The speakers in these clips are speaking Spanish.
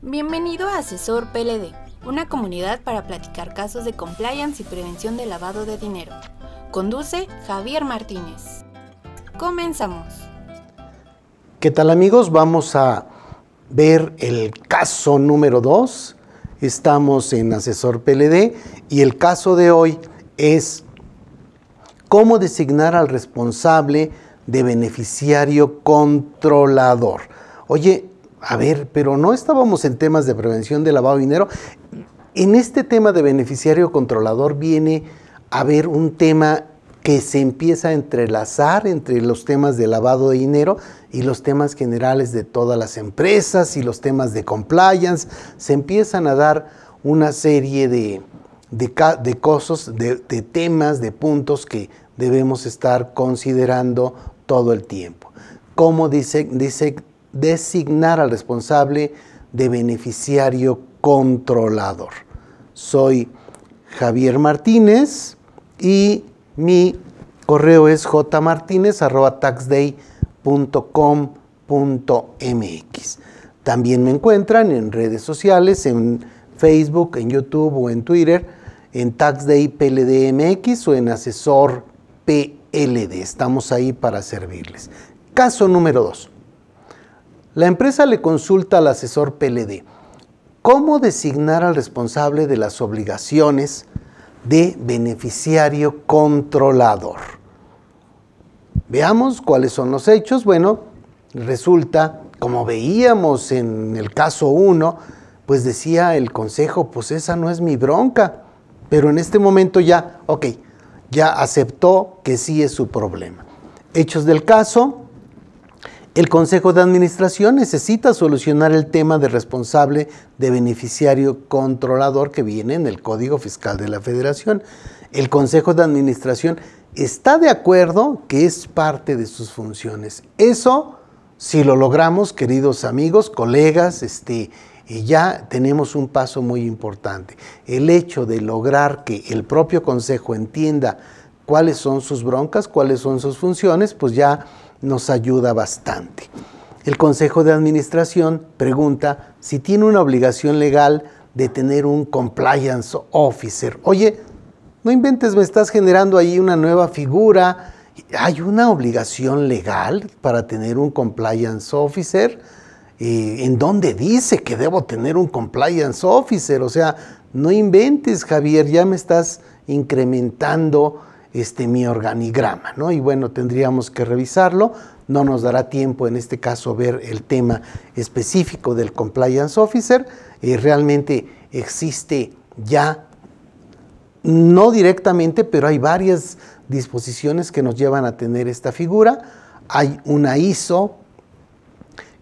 Bienvenido a Asesor PLD, una comunidad para platicar casos de compliance y prevención de lavado de dinero. Conduce Javier Martínez. Comenzamos. ¿Qué tal, amigos? Vamos a ver el caso número 2. Estamos en Asesor PLD y el caso de hoy es cómo designar al responsable de beneficiario controlador. Oye, a ver, pero no estábamos en temas de prevención de lavado de dinero. En este tema de beneficiario controlador viene a haber un tema que se empieza a entrelazar entre los temas de lavado de dinero y los temas generales de todas las empresas y los temas de compliance. Se empiezan a dar una serie de cosas, de temas, de puntos que debemos estar considerando todo el tiempo. ¿Cómo designar al responsable de beneficiario controlador? Soy Javier Martínez y mi correo es jmartinez@taxday.com.mx. También me encuentran en redes sociales, en Facebook, en YouTube o en Twitter, en Taxday PLDMX o en Asesor PLD. Estamos ahí para servirles. Caso número 2. La empresa le consulta al asesor PLD cómo designar al responsable de las obligaciones de beneficiario controlador. Veamos cuáles son los hechos. Bueno, resulta, como veíamos en el caso 1, pues decía el consejo, pues esa no es mi bronca, pero en este momento ya aceptó que sí es su problema. Hechos del caso. El Consejo de Administración necesita solucionar el tema de responsable de beneficiario controlador que viene en el Código Fiscal de la Federación. El Consejo de Administración está de acuerdo que es parte de sus funciones. Eso, si lo logramos, queridos amigos, colegas, ya tenemos un paso muy importante. El hecho de lograr que el propio Consejo entienda cuáles son sus broncas, cuáles son sus funciones, pues ya nos ayuda bastante. El Consejo de Administración pregunta si tiene una obligación legal de tener un compliance officer. Oye, no inventes, me estás generando ahí una nueva figura. ¿Hay una obligación legal para tener un compliance officer? ¿En dónde dice que debo tener un compliance officer? O sea, no inventes, Javier, ya me estás incrementando mi organigrama, ¿no? Y bueno, tendríamos que revisarlo. No nos dará tiempo en este caso ver el tema específico del compliance officer. Realmente existe ya, no directamente, pero hay varias disposiciones que nos llevan a tener esta figura. Hay una ISO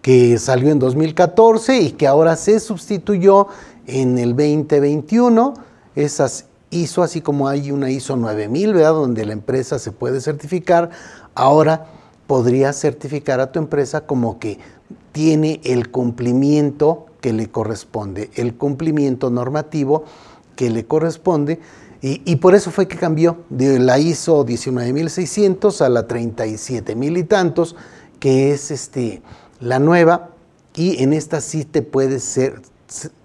que salió en 2014 y que ahora se sustituyó en el 2021. Esas ISO, así como hay una ISO 9000, ¿verdad?, donde la empresa se puede certificar, ahora podría certificar a tu empresa como que tiene el cumplimiento que le corresponde, el cumplimiento normativo que le corresponde, y por eso fue que cambió de la ISO 19600 a la 37000 y tantos, que es la nueva, y en esta sí te puedes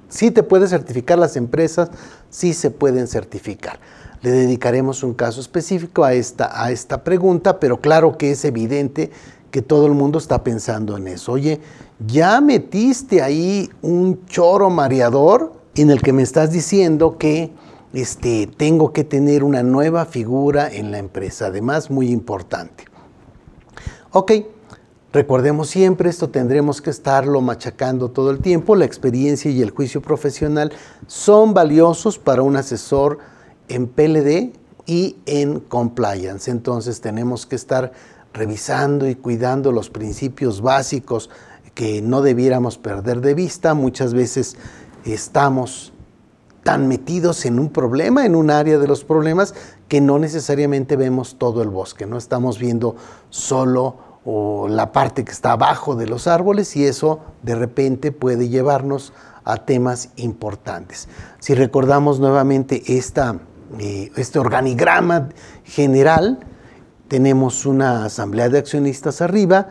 certificar las empresas, sí se pueden certificar. Le dedicaremos un caso específico a esta pregunta, pero claro que es evidente que todo el mundo está pensando en eso. Oye, ya metiste ahí un choro mareador en el que me estás diciendo que tengo que tener una nueva figura en la empresa, además muy importante. Ok. Recordemos siempre, esto tendremos que estarlo machacando todo el tiempo. La experiencia y el juicio profesional son valiosos para un asesor en PLD y en compliance. Entonces tenemos que estar revisando y cuidando los principios básicos que no debiéramos perder de vista. Muchas veces estamos tan metidos en un problema, en un área de los problemas, que no necesariamente vemos todo el bosque, no estamos viendo solo o la parte que está abajo de los árboles, y eso de repente puede llevarnos a temas importantes. Si recordamos nuevamente este organigrama general, tenemos una asamblea de accionistas arriba,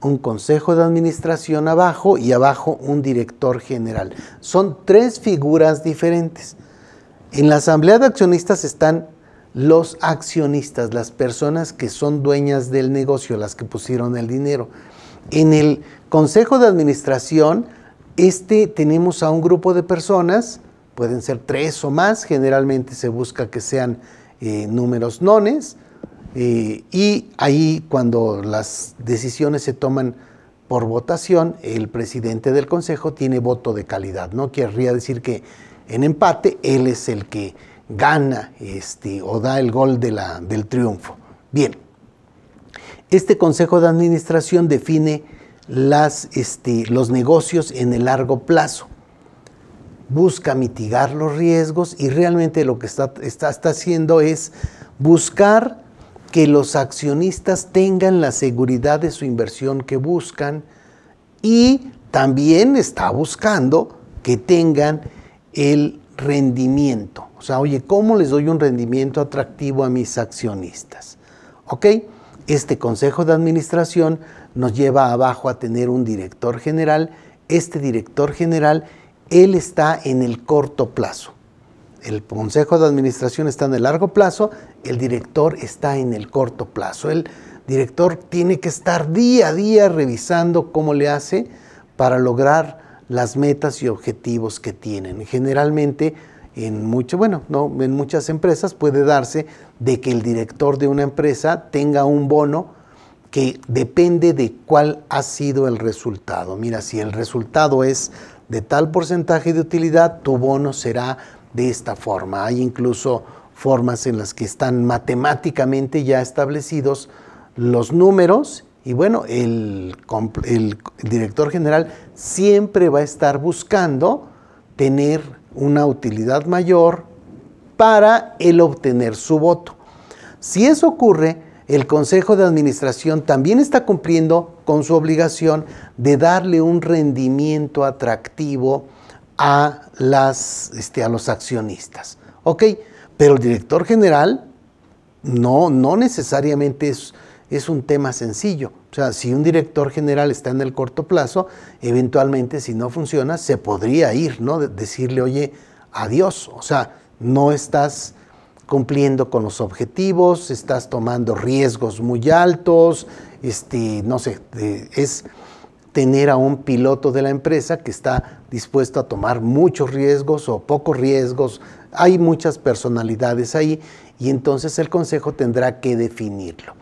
un consejo de administración abajo y abajo un director general. Son 3 figuras diferentes. En la asamblea de accionistas están los accionistas, las personas que son dueñas del negocio, las que pusieron el dinero. En el consejo de administración, tenemos a un grupo de personas, pueden ser 3 o más, generalmente se busca que sean números nones, y ahí cuando las decisiones se toman por votación, el presidente del consejo tiene voto de calidad, ¿no? Querría decir que en empate él es el que gana o da el gol del triunfo. Bien, este consejo de administración define los negocios en el largo plazo, busca mitigar los riesgos y realmente lo que está haciendo es buscar que los accionistas tengan la seguridad de su inversión que buscan y también está buscando que tengan el rendimiento. O sea, oye, ¿cómo les doy un rendimiento atractivo a mis accionistas? ¿Ok? Este consejo de administración nos lleva abajo a tener un director general. Este director general, él está en el corto plazo. El consejo de administración está en el largo plazo, el director está en el corto plazo. El director tiene que estar día a día revisando cómo le hace para lograr las metas y objetivos que tienen. Generalmente, en muchas empresas puede darse de que el director de una empresa tenga un bono que depende de cuál ha sido el resultado. Mira, si el resultado es de tal porcentaje de utilidad, tu bono será de esta forma. Hay incluso formas en las que están matemáticamente ya establecidos los números y bueno, el director general siempre va a estar buscando tener una utilidad mayor para él obtener su voto. Si eso ocurre, el consejo de administración también está cumpliendo con su obligación de darle un rendimiento atractivo a los accionistas. ¿Ok? Pero el director general no necesariamente es un tema sencillo. O sea, si un director general está en el corto plazo, eventualmente si no funciona, se podría ir, ¿no? Decirle, oye, adiós. O sea, no estás cumpliendo con los objetivos, estás tomando riesgos muy altos, no sé, es tener a un piloto de la empresa que está dispuesto a tomar muchos riesgos o pocos riesgos. Hay muchas personalidades ahí y entonces el consejo tendrá que definirlo.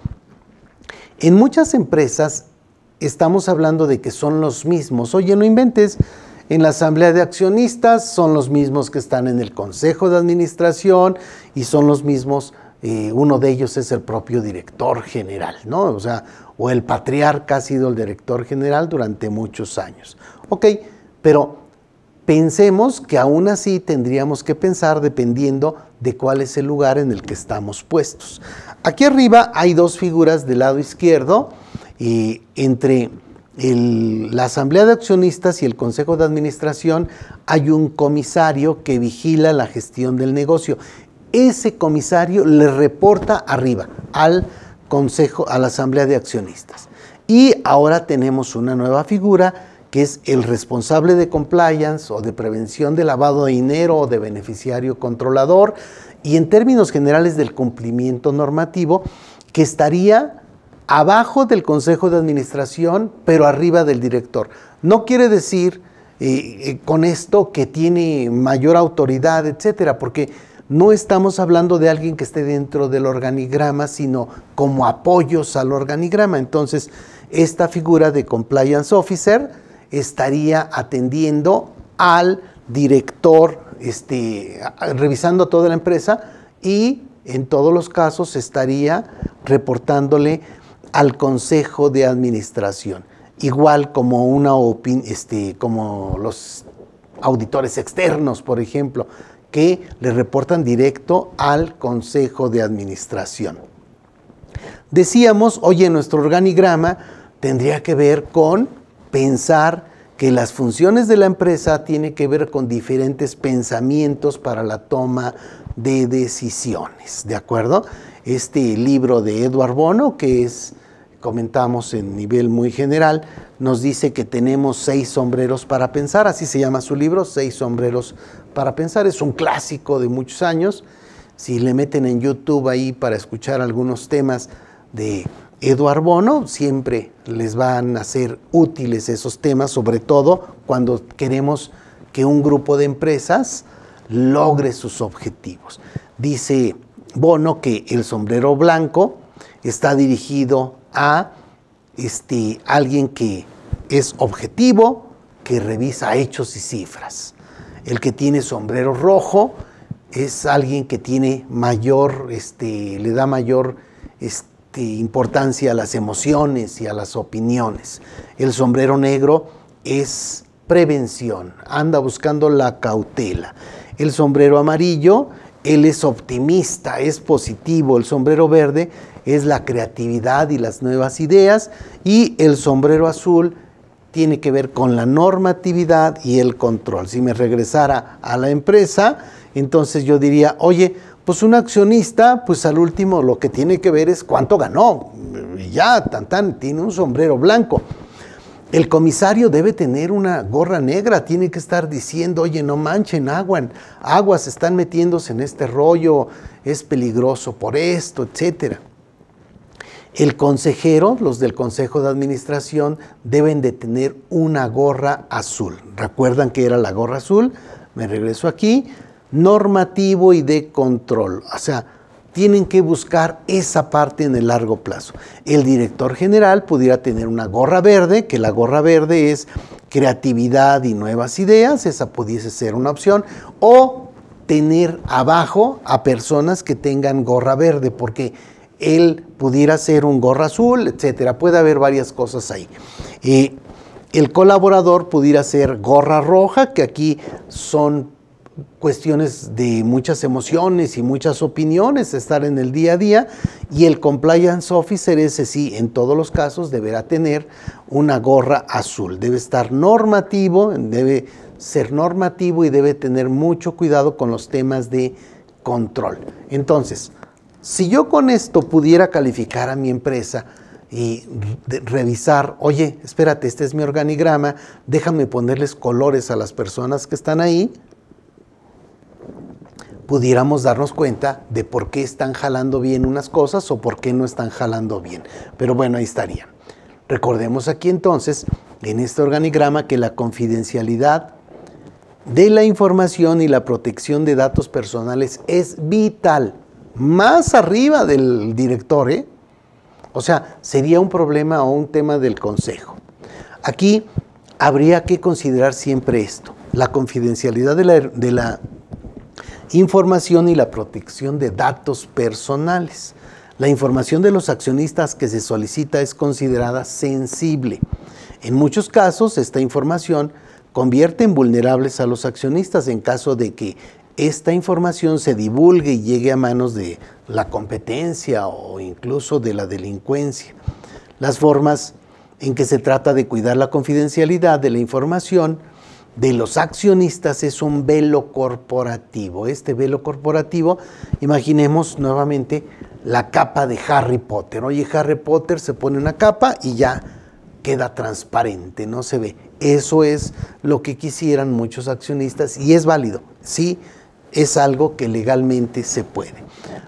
En muchas empresas estamos hablando de que son los mismos. Oye, no inventes, en la asamblea de accionistas son los mismos que están en el consejo de administración y son los mismos, uno de ellos es el propio director general, ¿no? O sea, o el patriarca ha sido el director general durante muchos años. Ok, pero pensemos que aún así tendríamos que pensar dependiendo de cuál es el lugar en el que estamos puestos. Aquí arriba hay 2 figuras del lado izquierdo, entre la asamblea de accionistas y el consejo de administración hay un comisario que vigila la gestión del negocio. Ese comisario le reporta arriba al consejo, a la asamblea de accionistas. Y ahora tenemos una nueva figura que es el responsable de compliance o de prevención de lavado de dinero o de beneficiario controlador y en términos generales del cumplimiento normativo, que estaría abajo del consejo de administración pero arriba del director. No quiere decir con esto que tiene mayor autoridad, etcétera, porque no estamos hablando de alguien que esté dentro del organigrama, sino como apoyos al organigrama. Entonces, esta figura de compliance officer estaría atendiendo al director, revisando toda la empresa y en todos los casos estaría reportándole al consejo de administración. Igual como como los auditores externos, por ejemplo, que le reportan directo al consejo de administración. Decíamos, oye, nuestro organigrama tendría que ver con pensar que las funciones de la empresa tienen que ver con diferentes pensamientos para la toma de decisiones, ¿de acuerdo? Este libro de Edward Bono, que es comentamos en nivel muy general, nos dice que tenemos 6 sombreros para pensar, así se llama su libro, 6 sombreros para pensar, es un clásico de muchos años. Si le meten en YouTube ahí para escuchar algunos temas de Edward Bono, siempre les van a ser útiles esos temas, sobre todo cuando queremos que un grupo de empresas logre sus objetivos. Dice Bono que el sombrero blanco está dirigido a alguien que es objetivo, que revisa hechos y cifras. El que tiene sombrero rojo es alguien que tiene mayor, le da mayor importancia a las emociones y a las opiniones. El sombrero negro es prevención, anda buscando la cautela. El sombrero amarillo, él es optimista, es positivo. El sombrero verde es la creatividad y las nuevas ideas. Y el sombrero azul tiene que ver con la normatividad y el control. Si me regresara a la empresa, entonces yo diría, oye, pues un accionista, pues al último lo que tiene que ver es cuánto ganó. Y ya, tiene un sombrero blanco. El comisario debe tener una gorra negra, tiene que estar diciendo, oye, no manchen, aguas están metiéndose en este rollo, es peligroso por esto, etcétera. El consejero, los del consejo de administración, deben de tener una gorra azul. ¿Recuerdan que era la gorra azul? Me regreso aquí. Normativo y de control. O sea, tienen que buscar esa parte en el largo plazo. El director general pudiera tener una gorra verde, que la gorra verde es creatividad y nuevas ideas, esa pudiese ser una opción, o tener abajo a personas que tengan gorra verde, porque él pudiera ser un gorra azul, etcétera. Puede haber varias cosas ahí. El colaborador pudiera ser gorra roja, que aquí son cuestiones de muchas emociones y muchas opiniones, estar en el día a día, y el compliance officer, ese sí, en todos los casos deberá tener una gorra azul, debe estar normativo, debe ser normativo y debe tener mucho cuidado con los temas de control. Entonces, si yo con esto pudiera calificar a mi empresa y revisar, oye, espérate, este es mi organigrama, déjame ponerles colores a las personas que están ahí, pudiéramos darnos cuenta de por qué están jalando bien unas cosas o por qué no están jalando bien. Pero bueno, ahí estarían. Recordemos aquí entonces, en este organigrama, que la confidencialidad de la información y la protección de datos personales es vital, más arriba del director, ¿eh? O sea, sería un problema o un tema del consejo. Aquí habría que considerar siempre esto, la confidencialidad de la información y la protección de datos personales. La información de los accionistas que se solicita es considerada sensible. En muchos casos, esta información convierte en vulnerables a los accionistas en caso de que esta información se divulgue y llegue a manos de la competencia o incluso de la delincuencia. Las formas en que se trata de cuidar la confidencialidad de la información de los accionistas es un velo corporativo. Este velo corporativo, imaginemos nuevamente la capa de Harry Potter. Oye, Harry Potter se pone una capa y ya queda transparente, no se ve. Eso es lo que quisieran muchos accionistas y es válido. Sí, es algo que legalmente se puede.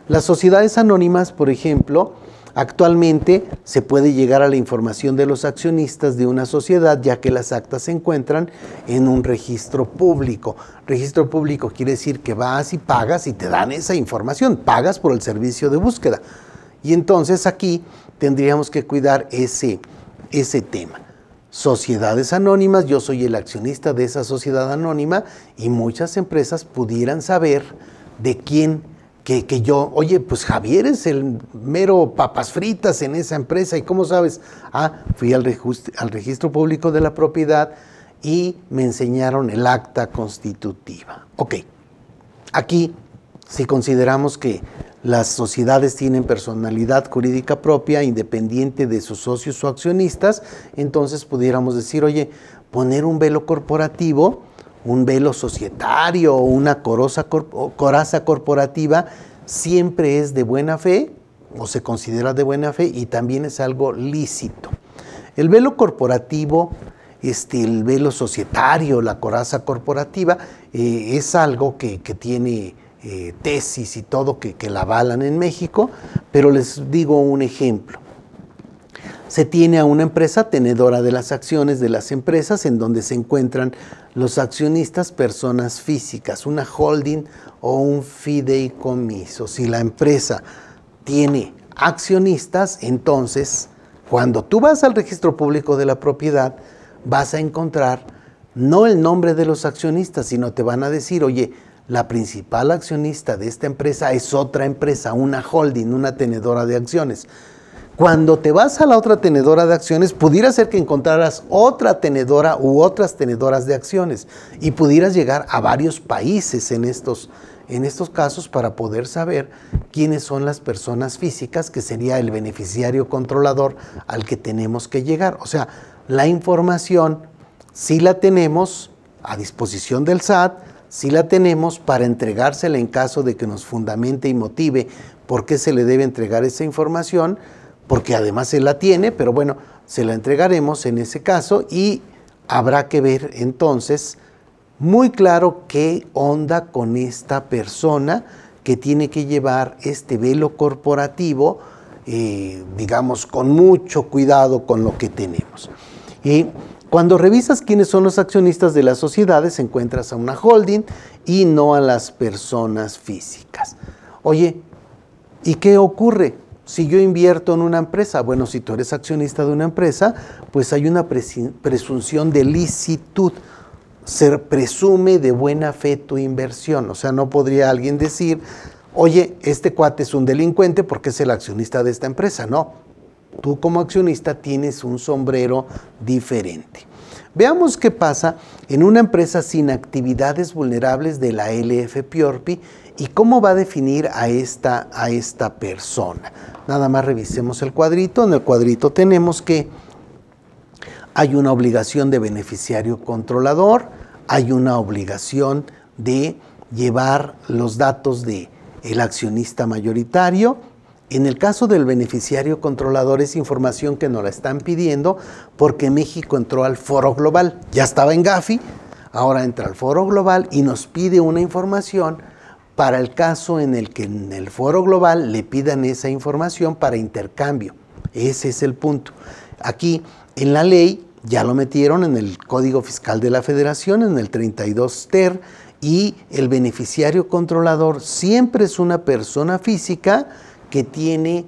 Las sociedades anónimas, por ejemplo, actualmente se puede llegar a la información de los accionistas de una sociedad, ya que las actas se encuentran en un registro público. Registro público quiere decir que vas y pagas y te dan esa información, pagas por el servicio de búsqueda. Y entonces aquí tendríamos que cuidar ese tema. Sociedades anónimas, yo soy el accionista de esa sociedad anónima y muchas empresas pudieran saber de quién, que yo, oye, pues Javier es el mero papas fritas en esa empresa, ¿y cómo sabes? Fui al registro público de la propiedad y me enseñaron el acta constitutiva. Ok, aquí, si consideramos que las sociedades tienen personalidad jurídica propia, independiente de sus socios o accionistas, entonces pudiéramos decir, oye, poner un velo corporativo, un velo societario o una coraza corporativa siempre es de buena fe, o se considera de buena fe y también es algo lícito. El velo corporativo, el velo societario, la coraza corporativa, es algo que tiene tesis y todo que la avalan en México, pero les digo un ejemplo. Se tiene a una empresa tenedora de las acciones de las empresas en donde se encuentran los accionistas, personas físicas, una holding o un fideicomiso. Si la empresa tiene accionistas, entonces cuando tú vas al registro público de la propiedad vas a encontrar no el nombre de los accionistas, sino te van a decir, oye, la principal accionista de esta empresa es otra empresa, una holding, una tenedora de acciones. Cuando te vas a la otra tenedora de acciones, pudiera ser que encontraras otra tenedora u otras tenedoras de acciones y pudieras llegar a varios países en estos casos para poder saber quiénes son las personas físicas, que sería el beneficiario controlador al que tenemos que llegar. O sea, la información sí la tenemos a disposición del SAT, sí la tenemos para entregársela en caso de que nos fundamente y motive por qué se le debe entregar esa información, porque además se la tiene, pero bueno, se la entregaremos en ese caso y habrá que ver entonces muy claro qué onda con esta persona que tiene que llevar este velo corporativo, digamos, con mucho cuidado con lo que tenemos. Y cuando revisas quiénes son los accionistas de las sociedades, encuentras a una holding y no a las personas físicas. Oye, ¿y qué ocurre si yo invierto en una empresa? Bueno, si tú eres accionista de una empresa, pues hay una presunción de licitud. Se presume de buena fe tu inversión. O sea, no podría alguien decir, oye, este cuate es un delincuente porque es el accionista de esta empresa. No, tú como accionista tienes un sombrero diferente. Veamos qué pasa en una empresa sin actividades vulnerables de la LFPORPI y cómo va a definir a esta persona. Nada más revisemos el cuadrito. En el cuadrito tenemos que hay una obligación de beneficiario controlador, hay una obligación de llevar los datos del accionista mayoritario. En el caso del beneficiario controlador es información que nos la están pidiendo porque México entró al Foro Global. Ya estaba en Gafi, ahora entra al Foro Global y nos pide una información para el caso en el que en el Foro Global le pidan esa información para intercambio. Ese es el punto. Aquí en la ley ya lo metieron en el Código Fiscal de la Federación, en el 32 ter, y el beneficiario controlador siempre es una persona física que tiene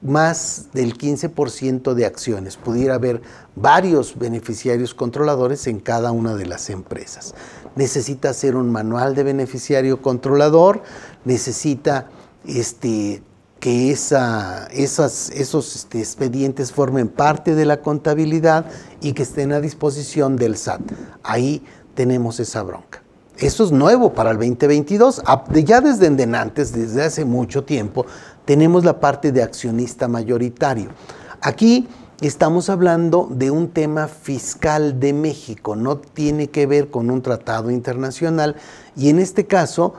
más del 15% de acciones. Pudiera haber varios beneficiarios controladores en cada una de las empresas. Necesita hacer un manual de beneficiario controlador, necesita que esos expedientes formen parte de la contabilidad y que estén a disposición del SAT. Ahí tenemos esa bronca. Eso es nuevo para el 2022. Ya desde antes, desde hace mucho tiempo, tenemos la parte de accionista mayoritario. Aquí estamos hablando de un tema fiscal de México, no tiene que ver con un tratado internacional y en este caso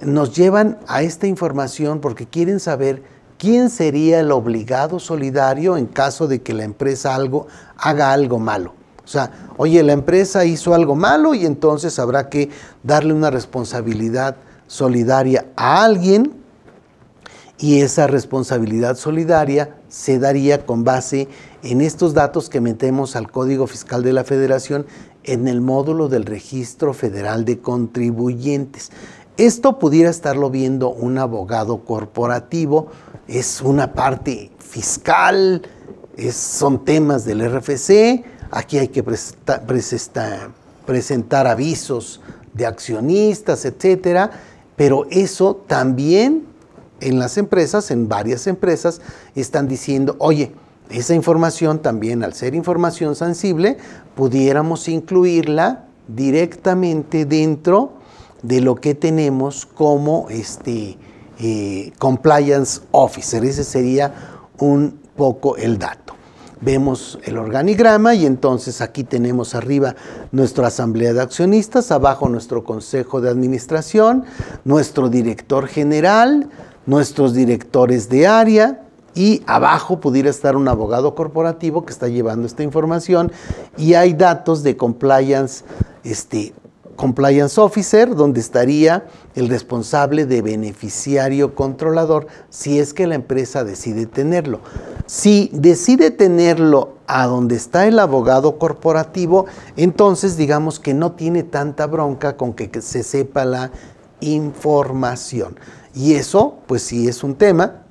nos llevan a esta información porque quieren saber quién sería el obligado solidario en caso de que la empresa haga algo malo. O sea, oye, la empresa hizo algo malo y entonces habrá que darle una responsabilidad solidaria a alguien y esa responsabilidad solidaria se daría con base en estos datos que metemos al Código Fiscal de la Federación en el módulo del Registro Federal de Contribuyentes. Esto pudiera estarlo viendo un abogado corporativo, es una parte fiscal, son temas del RFC, aquí hay que presentar avisos de accionistas, etcétera, pero eso también en las empresas, en varias empresas, están diciendo, oye, esa información también, al ser información sensible, pudiéramos incluirla directamente dentro de lo que tenemos como compliance officer. Ese sería un poco el dato. Vemos el organigrama y entonces aquí tenemos arriba nuestra asamblea de accionistas, abajo nuestro consejo de administración, nuestro director general, nuestros directores de área, y abajo pudiera estar un abogado corporativo que está llevando esta información y hay datos de compliance officer, donde estaría el responsable de beneficiario controlador si es que la empresa decide tenerlo. Si decide tenerlo a donde está el abogado corporativo, entonces digamos que no tiene tanta bronca con que se sepa la información. Y eso, pues sí es un tema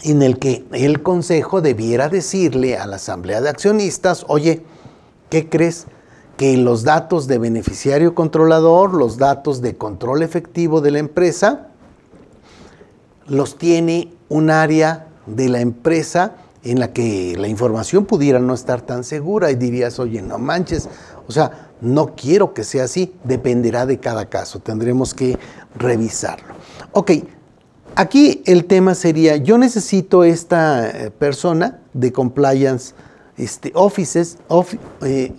en el que el consejo debiera decirle a la asamblea de accionistas, oye, ¿qué crees? Que los datos de beneficiario controlador, los datos de control efectivo de la empresa, los tiene un área de la empresa en la que la información pudiera no estar tan segura y dirías, oye, no manches, o sea, no quiero que sea así, dependerá de cada caso, tendremos que revisarlo. Ok, aquí el tema sería, yo necesito esta persona de compliance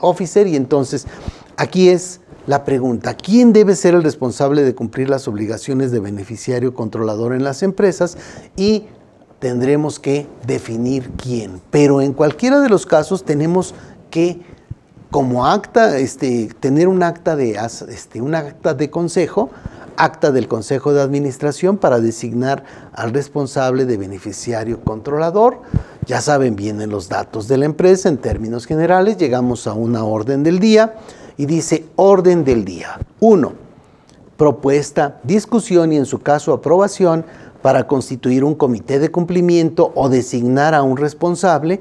officer y entonces aquí es la pregunta, ¿quién debe ser el responsable de cumplir las obligaciones de beneficiario controlador en las empresas? Y tendremos que definir quién, pero en cualquiera de los casos tenemos que como acta, tener un acta de consejo, acta del Consejo de Administración para designar al responsable de beneficiario controlador. Ya saben, vienen los datos de la empresa en términos generales, llegamos a una orden del día y dice orden del día. 1. Propuesta, discusión y en su caso aprobación para constituir un comité de cumplimiento o designar a un responsable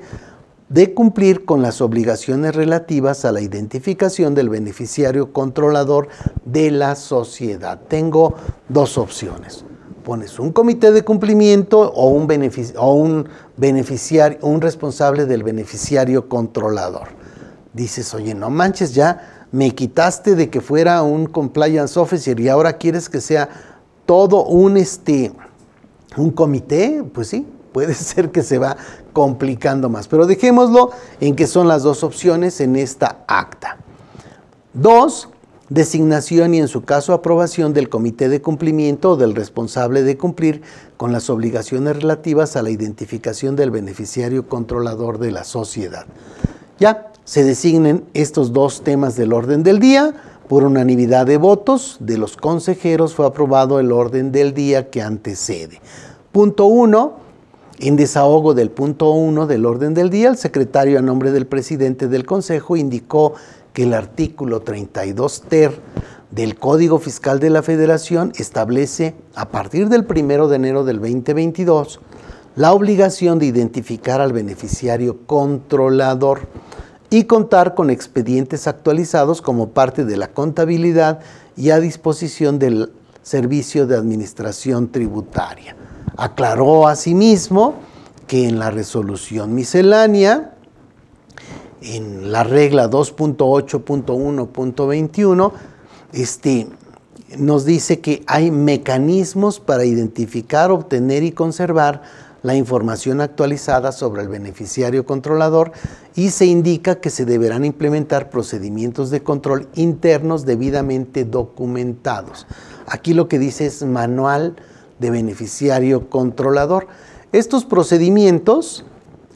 de cumplir con las obligaciones relativas a la identificación del beneficiario controlador de la sociedad. Tengo dos opciones. Pones un comité de cumplimiento o un responsable del beneficiario controlador. Dices, oye, no manches, ya me quitaste de que fuera un compliance officer y ahora quieres que sea todo un comité. Pues sí, puede ser que se va complicando más, pero dejémoslo en que son las dos opciones en esta acta. 2. Designación y en su caso aprobación del comité de cumplimiento o del responsable de cumplir con las obligaciones relativas a la identificación del beneficiario controlador de la sociedad. Ya se designen estos dos temas del orden del día. Por unanimidad de votos de los consejeros fue aprobado el orden del día que antecede. Punto 1. En desahogo del punto 1 del orden del día, el secretario a nombre del presidente del Consejo indicó que el artículo 32 ter del Código Fiscal de la Federación establece a partir del 1 de enero del 2022 la obligación de identificar al beneficiario controlador y contar con expedientes actualizados como parte de la contabilidad y a disposición del Servicio de Administración Tributaria. Aclaró asimismo que en la resolución miscelánea, en la regla 2.8.1.21, nos dice que hay mecanismos para identificar, obtener y conservar la información actualizada sobre el beneficiario controlador y se indica que se deberán implementar procedimientos de control internos debidamente documentados. Aquí lo que dice es manual de beneficiario controlador. Estos procedimientos,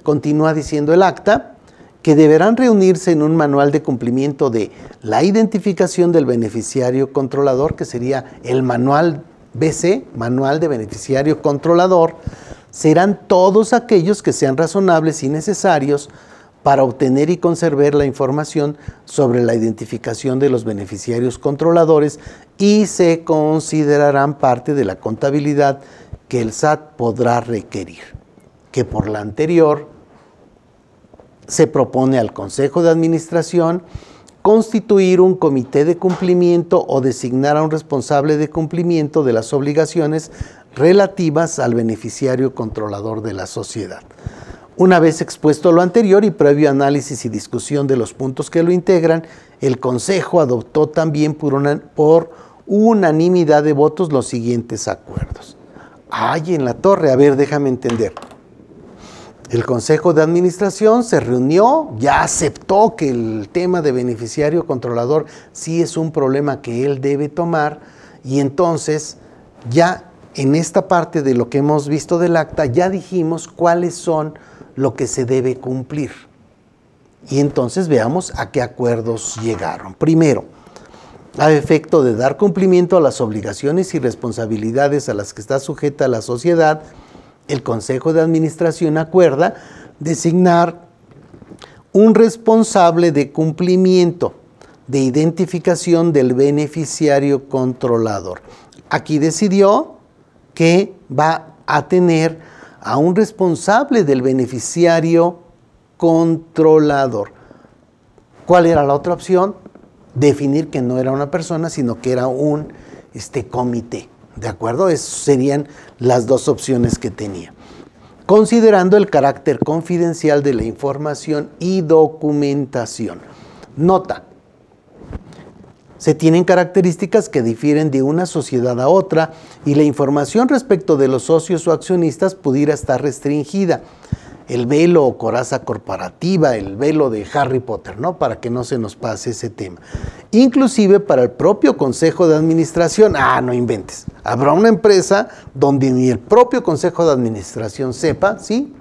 continúa diciendo el acta, que deberán reunirse en un manual de cumplimiento de la identificación del beneficiario controlador, que sería el manual BC, manual de beneficiario controlador, serán todos aquellos que sean razonables y necesarios para obtener y conservar la información sobre la identificación de los beneficiarios controladores y se considerarán parte de la contabilidad que el SAT podrá requerir. Que por la anterior se propone al Consejo de Administración constituir un comité de cumplimiento o designar a un responsable de cumplimiento de las obligaciones relativas al beneficiario controlador de la sociedad. Una vez expuesto lo anterior y previo análisis y discusión de los puntos que lo integran, el Consejo adoptó también por unanimidad de votos los siguientes acuerdos. ¡Ay, en la torre! A ver, déjame entender. El Consejo de Administración se reunió, ya aceptó que el tema de beneficiario controlador sí es un problema que él debe tomar y entonces ya en esta parte de lo que hemos visto del acta, ya dijimos cuáles son lo que se debe cumplir. Y entonces veamos a qué acuerdos llegaron. Primero, a efecto de dar cumplimiento a las obligaciones y responsabilidades a las que está sujeta la sociedad, el Consejo de Administración acuerda designar un responsable de cumplimiento, de identificación del beneficiario controlador. Aquí decidió que va a tener a un responsable del beneficiario controlador. ¿Cuál era la otra opción? Definir que no era una persona, sino que era un comité. ¿De acuerdo? Esas serían las dos opciones que tenía. Considerando el carácter confidencial de la información y documentación. Nota. Se tienen características que difieren de una sociedad a otra y la información respecto de los socios o accionistas pudiera estar restringida. El velo o coraza corporativa, el velo de Harry Potter, ¿no? Para que no se nos pase ese tema. Inclusive para el propio Consejo de Administración. No inventes. Habrá una empresa donde ni el propio Consejo de Administración sepa, ¿sí?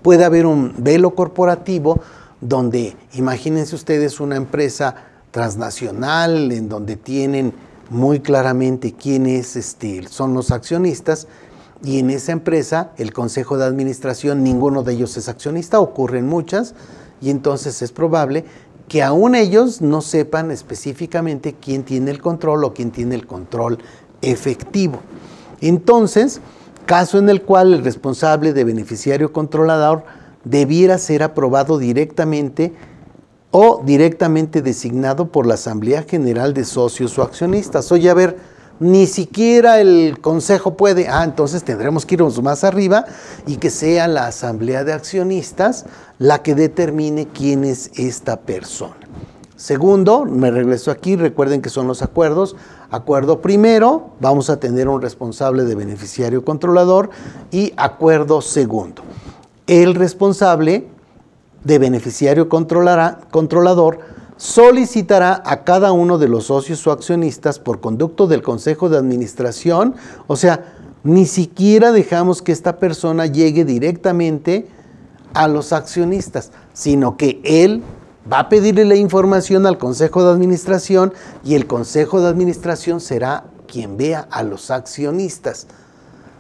Puede haber un velo corporativo donde, imagínense ustedes una empresa transnacional en donde tienen muy claramente quiénes son los accionistas, y en esa empresa, el Consejo de Administración, ninguno de ellos es accionista, ocurren muchas, y entonces es probable que aún ellos no sepan específicamente quién tiene el control o quién tiene el control efectivo. Entonces, caso en el cual el responsable de beneficiario controlador debiera ser aprobado directamente o directamente designado por la Asamblea General de Socios o Accionistas. Oye, a ver, ni siquiera el Consejo puede. Entonces tendremos que irnos más arriba y que sea la Asamblea de Accionistas la que determine quién es esta persona. Segundo, me regreso aquí, recuerden que son los acuerdos. Acuerdo primero, vamos a tener un responsable de beneficiario controlador, y acuerdo segundo. El responsable de beneficiario controlador solicitará a cada uno de los socios o accionistas por conducto del Consejo de Administración, o sea, ni siquiera dejamos que esta persona llegue directamente a los accionistas, sino que él va a pedirle la información al Consejo de Administración y el Consejo de Administración será quien vea a los accionistas.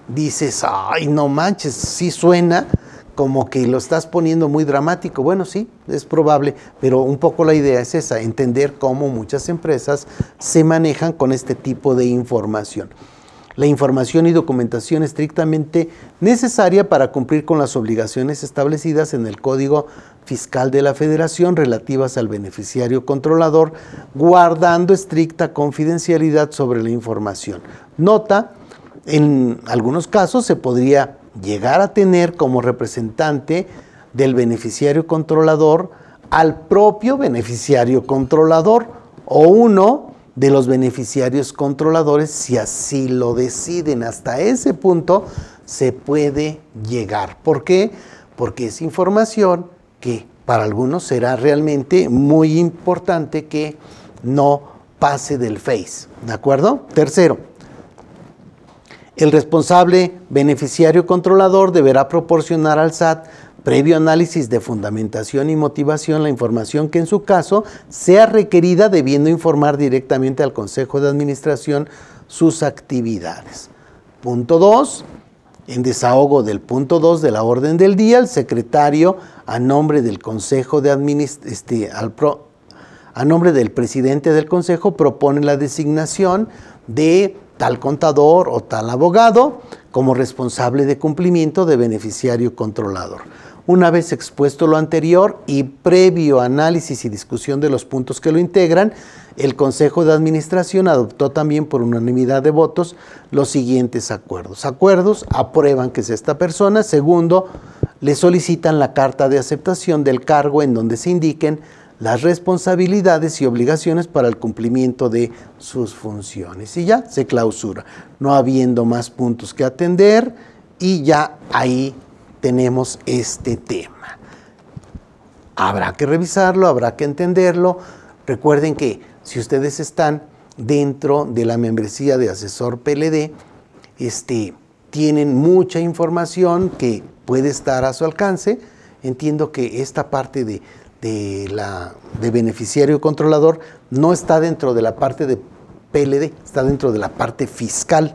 Dices, ay, no manches, sí suena como que lo estás poniendo muy dramático. Bueno, sí, es probable, pero un poco la idea es esa, entender cómo muchas empresas se manejan con este tipo de información. La información y documentación estrictamente necesaria para cumplir con las obligaciones establecidas en el Código Fiscal de la Federación relativas al beneficiario controlador, guardando estricta confidencialidad sobre la información. Nota, en algunos casos se podría llegar a tener como representante del beneficiario controlador al propio beneficiario controlador o uno de los beneficiarios controladores si así lo deciden. Hasta ese punto se puede llegar. ¿Por qué? Porque es información que para algunos será realmente muy importante que no pase del Face. ¿De acuerdo? Tercero, el responsable beneficiario controlador deberá proporcionar al SAT, previo análisis de fundamentación y motivación, la información que en su caso sea requerida, debiendo informar directamente al Consejo de Administración sus actividades. Punto 2. En desahogo del punto 2 de la orden del día, el secretario, a nombre del Consejo de a nombre del presidente del Consejo, propone la designación de tal contador o tal abogado como responsable de cumplimiento de beneficiario controlador. Una vez expuesto lo anterior y previo análisis y discusión de los puntos que lo integran, el Consejo de Administración adoptó también por unanimidad de votos los siguientes acuerdos. Acuerdos: aprueban que es esta persona. Segundo, le solicitan la carta de aceptación del cargo en donde se indiquen las responsabilidades y obligaciones para el cumplimiento de sus funciones. Y ya se clausura, no habiendo más puntos que atender, y ya ahí tenemos este tema. Habrá que revisarlo, habrá que entenderlo. Recuerden que si ustedes están dentro de la membresía de asesor PLD, tienen mucha información que puede estar a su alcance. Entiendo que esta parte de beneficiario controlador no está dentro de la parte de PLD, está dentro de la parte fiscal.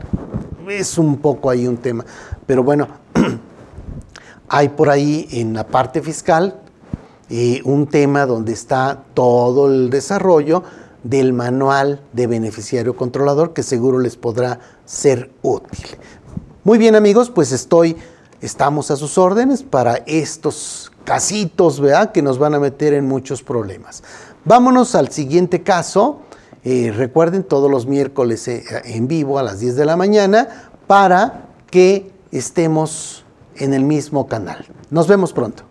Es un poco ahí un tema, pero bueno, hay por ahí en la parte fiscal un tema donde está todo el desarrollo del manual de beneficiario controlador, que seguro les podrá ser útil. Muy bien, amigos, pues estamos a sus órdenes para estos casitos, ¿verdad?, que nos van a meter en muchos problemas. Vámonos al siguiente caso. Recuerden, todos los miércoles en vivo a las 10 de la mañana para que estemos en el mismo canal. Nos vemos pronto.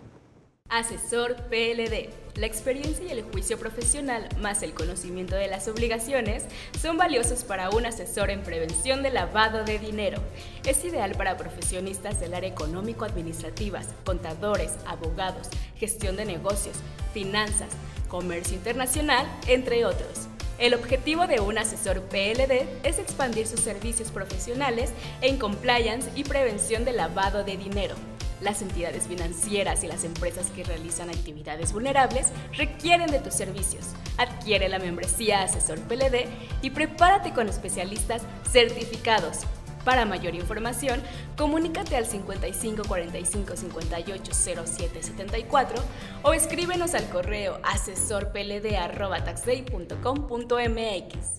Asesor PLD. La experiencia y el juicio profesional, más el conocimiento de las obligaciones, son valiosos para un asesor en prevención de lavado de dinero. Es ideal para profesionistas del área económico-administrativas, contadores, abogados, gestión de negocios, finanzas, comercio internacional, entre otros. El objetivo de un asesor PLD es expandir sus servicios profesionales en compliance y prevención de lavado de dinero. Las entidades financieras y las empresas que realizan actividades vulnerables requieren de tus servicios. Adquiere la membresía Asesor PLD y prepárate con especialistas certificados. Para mayor información, comunícate al 55 45 58 07 74 o escríbenos al correo asesorpld@taxday.com.mx.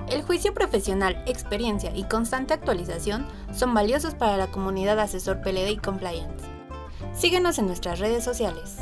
El juicio profesional, experiencia y constante actualización son valiosos para la comunidad Asesor PLD y Compliance. Síguenos en nuestras redes sociales.